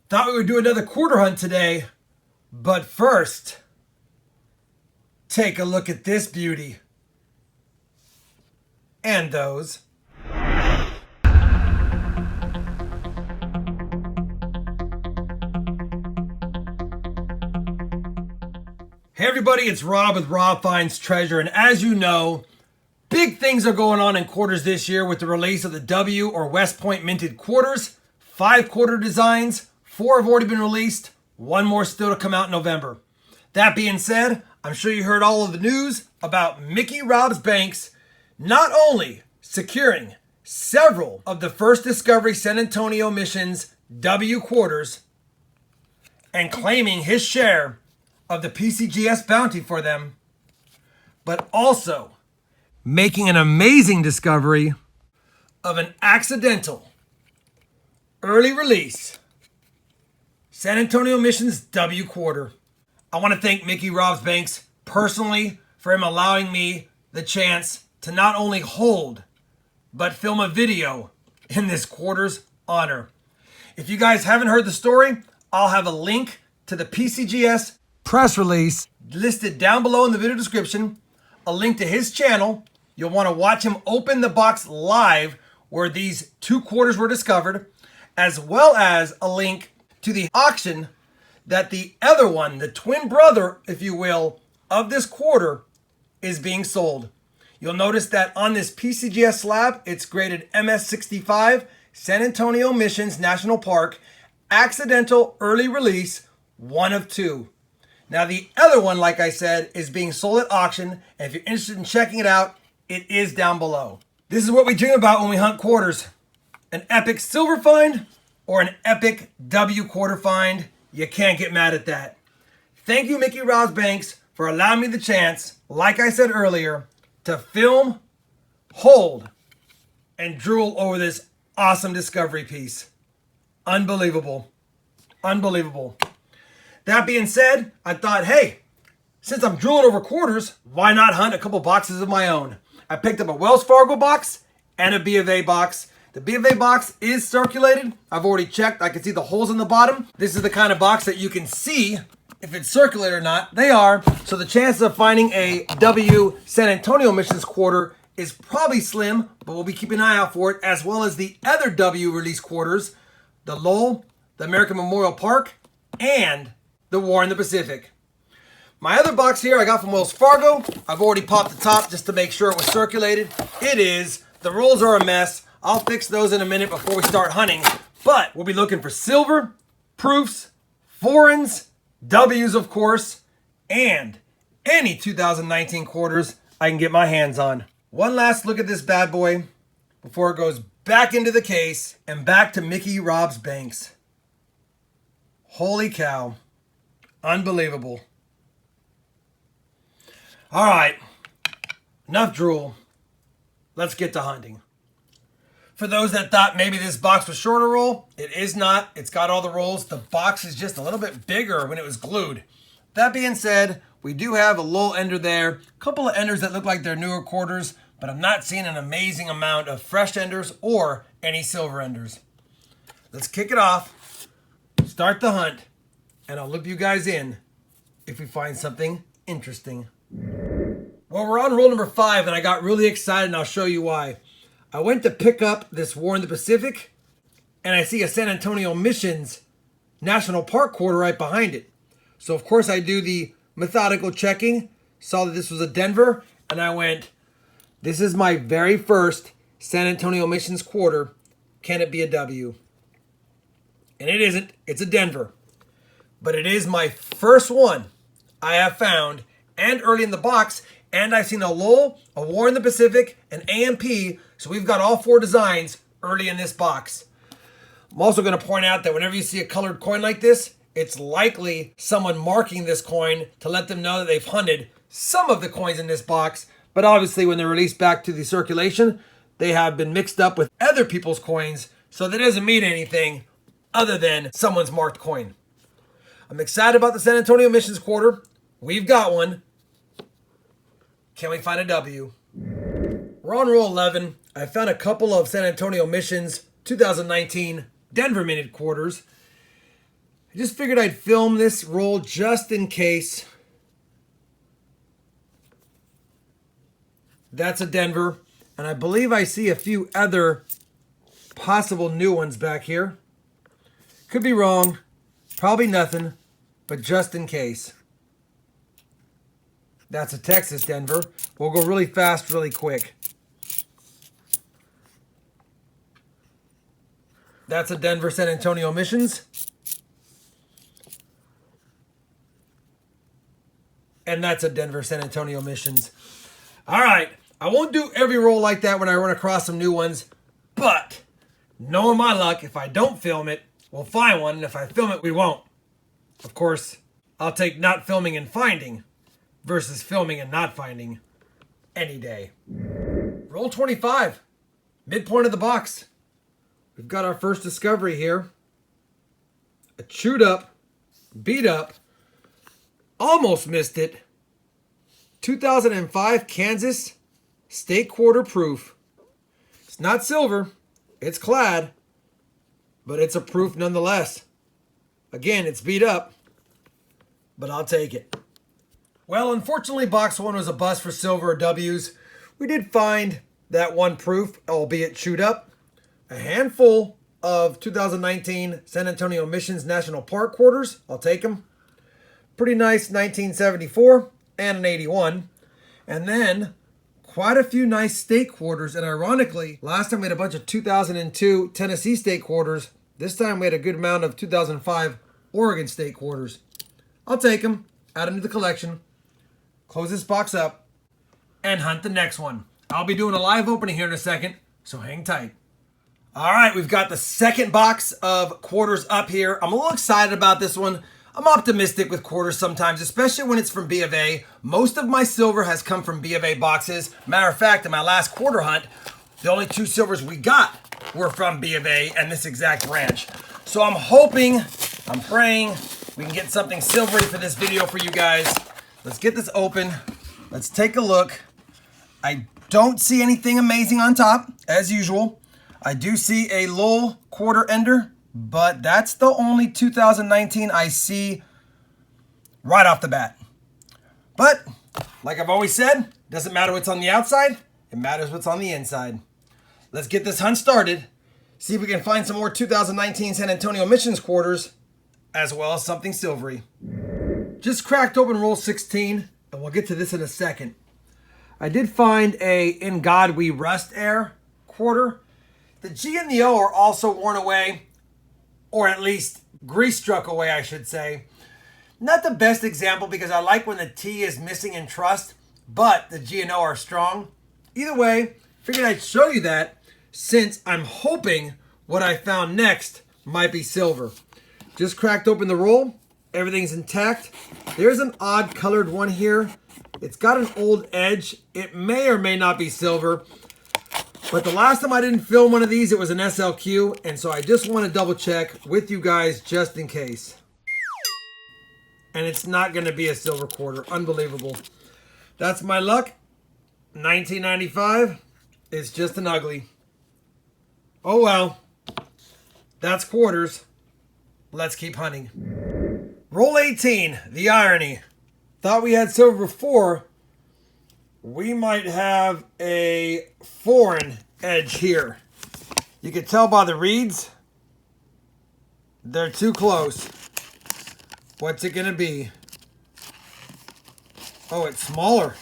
Thought we would do another quarter hunt today, but first, take a look at this beauty. And those. Hey everybody, it's Rob with RobFindsTreasure, and as you know, big things are going on in quarters this year with the release of the W or West Point minted quarters. 5 quarter designs, 4 have already been released, 1 more still to come out in November. That being said, I'm sure you heard all of the news about Mickey Rob's Banks not only securing several of the First Discovery San Antonio Missions W quarters and claiming his share of the PCGS bounty for them, but also making an amazing discovery of an accidental early release San Antonio Missions W quarter. I want to thank Mickey Rob's Banks personally for him allowing me the chance to not only hold, but film a video in this quarter's honor. If you guys haven't heard the story, I'll have a link to the PCGS press release listed down below in the video description, a link to his channel. You'll want to watch him open the box live where these 2 quarters were discovered, as well as a link to the auction that the other one, the twin brother, if you will, of this quarter is being sold. You'll notice that on this PCGS slab, it's graded MS65, San Antonio Missions National Park, accidental early release, 1 of 2. Now the other one, like I said, is being sold at auction, and if you're interested in checking it out, it is down below. This is what we dream about when we hunt quarters. An epic silver find or an epic W quarter find. You can't get mad at that. Thank you, Mickey Rob's Banks, for allowing me the chance, like I said earlier, to film, hold, and drool over this awesome discovery piece. Unbelievable. Unbelievable. That being said, I thought, hey, since I'm drooling over quarters, why not hunt a couple boxes of my own? I picked up a Wells Fargo box and a B of A box. The B of A box is circulated. I've already checked. I can see the holes in the bottom. This is the kind of box that you can see if it's circulated or not. They are. So the chances of finding a W San Antonio Missions quarter is probably slim, but we'll be keeping an eye out for it, as well as the other W release quarters, the Lowell, the American Memorial Park, and the War in the Pacific. My other box here I got from Wells Fargo. I've already popped the top just to make sure it was circulated. It is. The rolls are a mess. I'll fix those in a minute before we start hunting. But we'll be looking for silver, proofs, foreigns, W's of course, and any 2019 quarters I can get my hands on. One last look at this bad boy before it goes back into the case and back to Mickey Rob's Banks. Holy cow. Unbelievable. All right, enough drool. Let's get to hunting. For those that thought maybe this box was shorter roll, it is not. It's got all the rolls. The box is just a little bit bigger when it was glued. That being said, we do have a Lowell ender there. A couple of enders that look like they're newer quarters, but I'm not seeing an amazing amount of fresh enders or any silver enders. Let's kick it off, start the hunt, and I'll loop you guys in if we find something interesting. Well, we're on roll number 5, and I got really excited, and I'll show you why. I went to pick up this War in the Pacific, and I see a San Antonio Missions National Park quarter right behind it. So, of course, I do the methodical checking, saw that this was a Denver, and I went, this is my very first San Antonio Missions quarter. Can it be a W? And it isn't. It's a Denver. But it is my first one I have found, and early in the box, and I've seen a Lowell, a War in the Pacific, an AMP, so we've got all 4 designs early in this box. I'm also going to point out that whenever you see a colored coin like this, it's likely someone marking this coin to let them know that they've hunted some of the coins in this box, but obviously when they're released back to the circulation, they have been mixed up with other people's coins, so that doesn't mean anything other than someone's marked coin. I'm excited about the San Antonio Missions quarter. We've got one. Can we find a W? We're on roll 11. I found a couple of San Antonio Missions 2019 Denver minted quarters. I just figured I'd film this roll just in case. That's a Denver. And I believe I see a few other possible new ones back here. Could be wrong. Probably nothing. But just in case. That's a Texas Denver. We'll go really fast, really quick. That's a Denver San Antonio Missions. And that's a Denver San Antonio Missions. All right. I won't do every roll like that when I run across some new ones. But knowing my luck, if I don't film it, we'll find one. And if I film it, we won't. Of course, I'll take not filming and finding versus filming and not finding any day. Roll 25. Midpoint of the box. We've got our first discovery here. A chewed up, beat up, almost missed it. 2005 Kansas State Quarter Proof. It's not silver, it's clad, but it's a proof nonetheless. Again, it's beat up, but I'll take it. Well, unfortunately, box one was a bust for silver or W's. We did find that one proof, albeit chewed up. A handful of 2019 San Antonio Missions National Park quarters. I'll take them. Pretty nice 1974 and an 81. And then quite a few nice state quarters. And ironically, last time we had a bunch of 2002 Tennessee state quarters. This time we had a good amount of 2005 Oregon state quarters. I'll take them, add them to the collection, close this box up, and hunt the next one. I'll be doing a live opening here in a second, so hang tight. All right, we've got the second box of quarters up here. I'm a little excited about this one. I'm optimistic with quarters sometimes, especially when it's from B of A. Most of my silver has come from B of A boxes. Matter of fact, in my last quarter hunt, the only two silvers we got were from B of A and this exact branch. So I'm hoping, I'm praying we can get something silvery for this video for you guys. Let's get this open. Let's take a look. I don't see anything amazing on top, as usual. I do see a Lowell quarter ender, but that's the only 2019 I see right off the bat. But, like I've always said, doesn't matter what's on the outside, it matters what's on the inside. Let's get this hunt started, see if we can find some more 2019 San Antonio Missions quarters, as well as something silvery. Just cracked open roll 16, and we'll get to this in a second. I did find a In God We Rust Air quarter. The G and the O are also worn away, or at least grease struck away, I should say. Not the best example because I like when the T is missing in trust, but the G and O are strong. Either way, figured I'd show you that since I'm hoping what I found next might be silver. Just cracked open the roll. Everything's intact. There's an odd colored one here. It's got an old edge. It may or may not be silver. But the last time I didn't film one of these, it was an SLQ. And so I just want to double check with you guys just in case. And it's not going to be a silver quarter. Unbelievable. That's my luck. 1995. It's just an ugly. Oh well. That's quarters. Let's keep hunting. Roll 18. The irony. Thought we had silver before. We might have a foreign edge here. You can tell by the reeds. They're too close. What's it gonna be? Oh, it's smaller.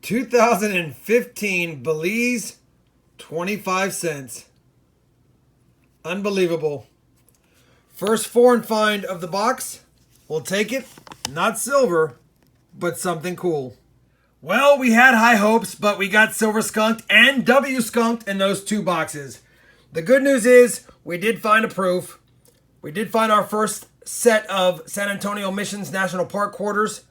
$2015 Belize, 25 cents. Unbelievable. First foreign find of the box. We'll take it. Not silver, but something cool. Well, we had high hopes, but we got silver skunked and W skunked in those two boxes. The good news is we did find a proof. We did find our first set of San Antonio Missions National Park quarters.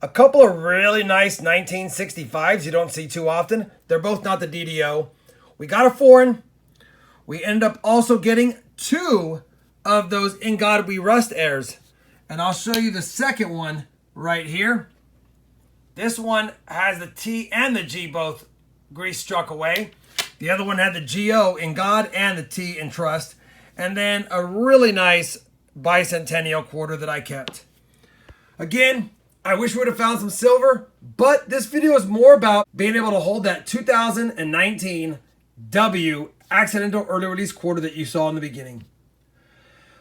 A couple of really nice 1965s you don't see too often. They're both not the DDO. We got a foreign. We ended up also getting two of those In God We Rust Airs. And I'll show you the second one right here. This one has the T and the G both grease struck away. The other one had the G-O in God and the T in trust. And then a really nice bicentennial quarter that I kept. Again, I wish we would have found some silver, but this video is more about being able to hold that 2019 W accidental early release quarter that you saw in the beginning.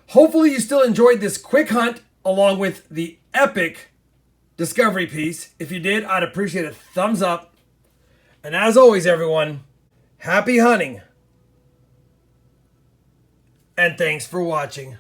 Hopefully you still enjoyed this quick hunt along with the epic discovery piece. If you did, I'd appreciate a thumbs up. And as always, everyone, happy hunting. And thanks for watching.